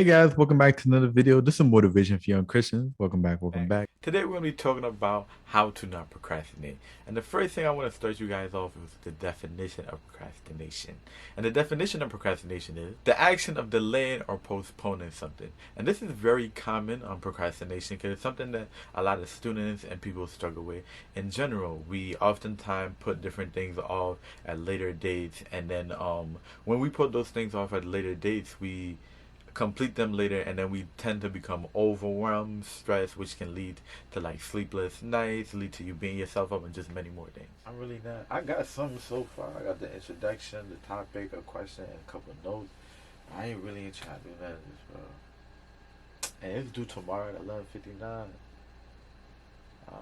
guys, welcome back to another video. This is motivation for young Christians. Welcome back, welcome back. Today we're going to be talking about how to not procrastinate. And the first thing I want to start you guys off with the definition of procrastination. And the definition of procrastination is the action of delaying or postponing something. And this is very common on procrastination because it's something that a lot of students and people struggle with. In general, we oftentimes put different things off at later dates, and then when we put those things off at later dates, we complete them later, and then we tend to become overwhelmed, stressed, which can lead to like sleepless nights, lead to you beating yourself up, and just many more things. I'm really not. I got something so far. I got the introduction, the topic, a question, and a couple of notes. I ain't really trying to do none of this, bro. And it's due tomorrow at 11:59. Uh,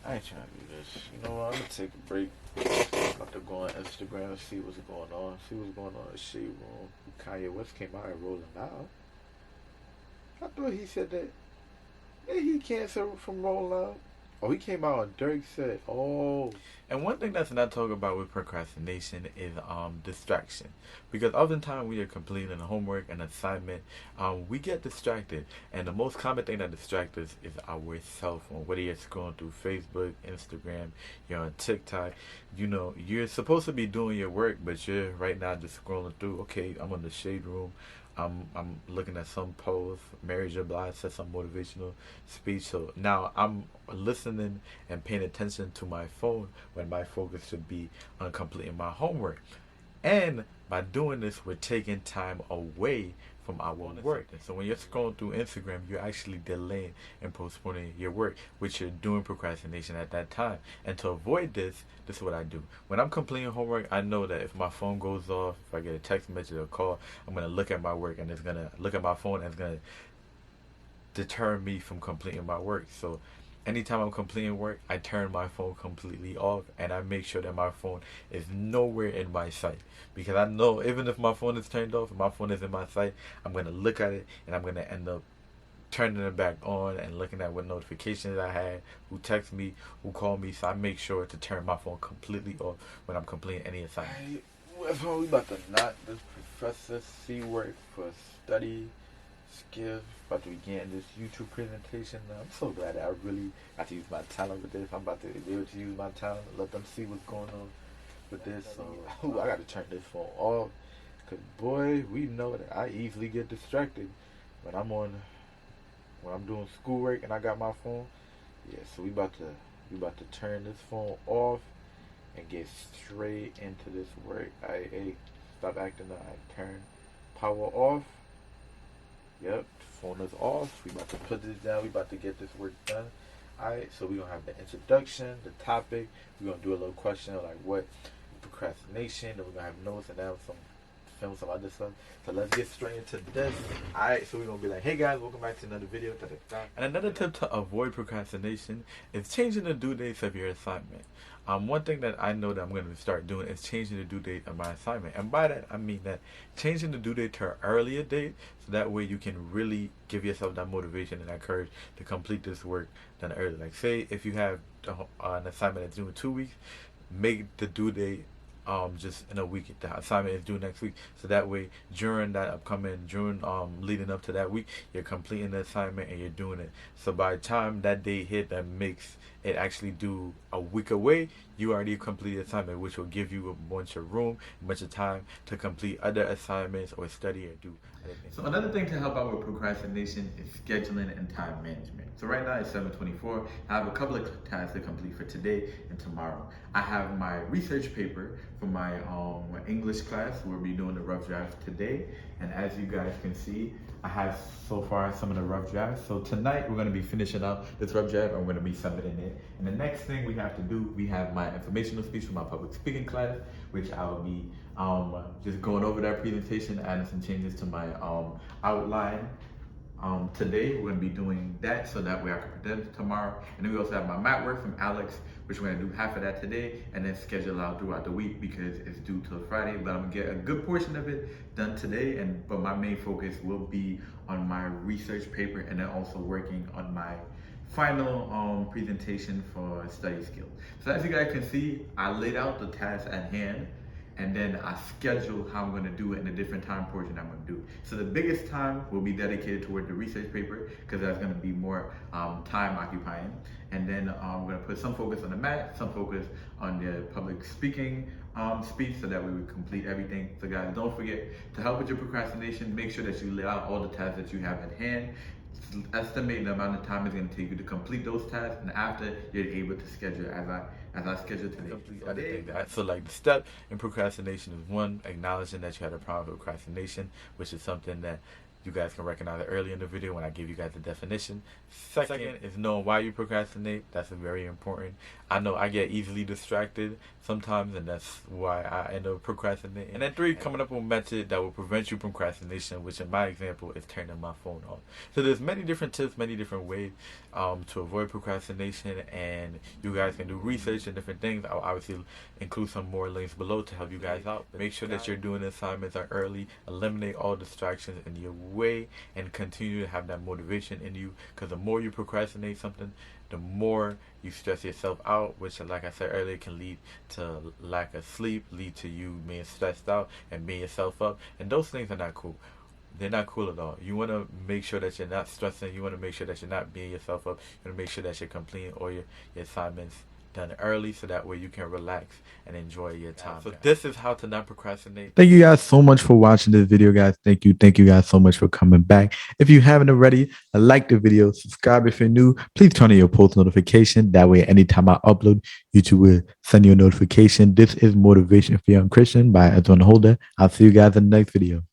I ain't trying to do this. You know what? I'm gonna take a break. I'm about to go on Instagram and see what's going on. See what's going on in the Shade Room. Kanye West came out and rolling out. I thought he said that. Yeah, he canceled from rolling out. Oh, he came out and Dirk said, "Oh." And one thing that's not talked about with procrastination is distraction, because oftentimes we are completing a homework and assignment, we get distracted, and the most common thing that distracts us is our cell phone. Whether you're scrolling through Facebook, Instagram, you're on TikTok, you know you're supposed to be doing your work, but you're right now just scrolling through. Okay, I'm in the Shade Room. I'm looking at some post. Mary J. Blige said some motivational speech. So now I'm listening and paying attention to my phone when my focus should be on completing my homework. And by doing this, we're taking time away from our work. And so when you're scrolling through Instagram, you're actually delaying and postponing your work, which you're doing procrastination at that time. And to avoid this, this is what I do. When I'm completing homework, I know that if my phone goes off, if I get a text message or a call, I'm gonna look at my work, and it's gonna look at my phone, and it's gonna deter me from completing my work. So anytime I'm completing work, I turn my phone completely off, and I make sure that my phone is nowhere in my sight. Because I know even if my phone is turned off, if my phone is in my sight, I'm going to look at it, and I'm going to end up turning it back on and looking at what notifications I had, who texted me, who called me. So I make sure to turn my phone completely off when I'm completing any assignment. Hey, we about to knock this Professor C work for study skills. About to begin this YouTube presentation. I'm so glad that I really got to use my talent with this. I'm about to be able to use my talent, let them see what's going on with this. So I got to turn this phone off, cause boy, we know that I easily get distracted when I'm doing schoolwork and I got my phone. Yeah, so we about to turn this phone off and get straight into this work. Hey, stop acting up. I turn power off. Yep, phone is off. We about to put this down. We about to get this work done. Alright, so we're gonna have the introduction, the topic. We're gonna do a little question like what procrastination. Then we're gonna have notes and then some other stuff. So let's get straight into this. Alright, so we're gonna be like, hey guys, welcome back to another video. Da, da, da. And another tip to avoid procrastination is changing the due dates of your assignment. One thing that I know that I'm going to start doing is changing the due date of my assignment. And by that, I mean that changing the due date to an earlier date, so that way you can really give yourself that motivation and that courage to complete this work done early. Like say if you have an assignment that's due in 2 weeks, make the due date just in a week. The assignment is due next week, so that way during leading up to that week, you're completing the assignment and you're doing it. So by the time that day hit, that makes it actually due a week away, you already completed the assignment, which will give you a bunch of room, a bunch of time to complete other assignments or study or do other things. So another thing to help out with procrastination is scheduling and time management. So right now it's 7:24. I have a couple of tasks to complete for today and tomorrow. I have my research paper for my English class. We'll be doing the rough draft today, and as you guys can see, I have so far some of the rough drafts. So tonight we're going to be finishing up this rough draft and we're going to be submitting it. And the next thing we have to do, we have my informational speech for my public speaking class, which I'll be just going over that presentation, adding some changes to my outline. Today we're going to be doing that so that way I can present tomorrow. And then we also have my mat work from Alex, which we're going to do half of that today and then schedule out throughout the week because it's due till Friday. But I'm going to get a good portion of it done today. But my main focus will be on my research paper and then also working on my final presentation for study skills. So as you guys can see, I laid out the task at hand. and then I schedule how I'm going to do it in a different time portion I'm going to do it. So the biggest time will be dedicated toward the research paper because that's going to be more time occupying. And then I'm going to put some focus on the math, some focus on the public speaking speech, so that we would complete everything. So guys, don't forget to help with your procrastination. Make sure that you lay out all the tasks that you have at hand. Estimate the amount of time it's going to take you to complete those tasks, and after you're able to schedule as I schedule today. Complete Other today. things that so like the step in procrastination is one, acknowledging that you had a problem with procrastination, which is something that you guys can recognize early in the video when I give you guys the definition. Second is knowing why you procrastinate. That's very important. I know I get easily distracted sometimes, and that's why I end up procrastinating. And then three, coming up with a method that will prevent you from procrastination, which in my example is turning my phone off. So there's many different tips, many different ways to avoid procrastination, and you guys can do research and different things. I'll obviously include some more links below to help you guys out. Make sure that you're doing assignments early, eliminate all distractions in your way, and continue to have that motivation in you, because the more you procrastinate something, the more you stress yourself out, which, like I said earlier, can lead to lack of sleep, lead to you being stressed out and beating yourself up, and those things are not cool. They're not cool at all. You want to make sure that you're not stressing. You want to make sure that you're not beating yourself up. You want to make sure that you're completing all your assignments done early, so that way you can relax and enjoy your time. So this is how to not procrastinate. Thank you guys so much for watching this video, guys. Thank you guys so much for coming back. If you haven't already, like the video, subscribe if you're new. Please turn on your post notification. That way, anytime I upload, YouTube will send you a notification. This is Motivation for Young Christian by Esron. I'll see you guys in the next video.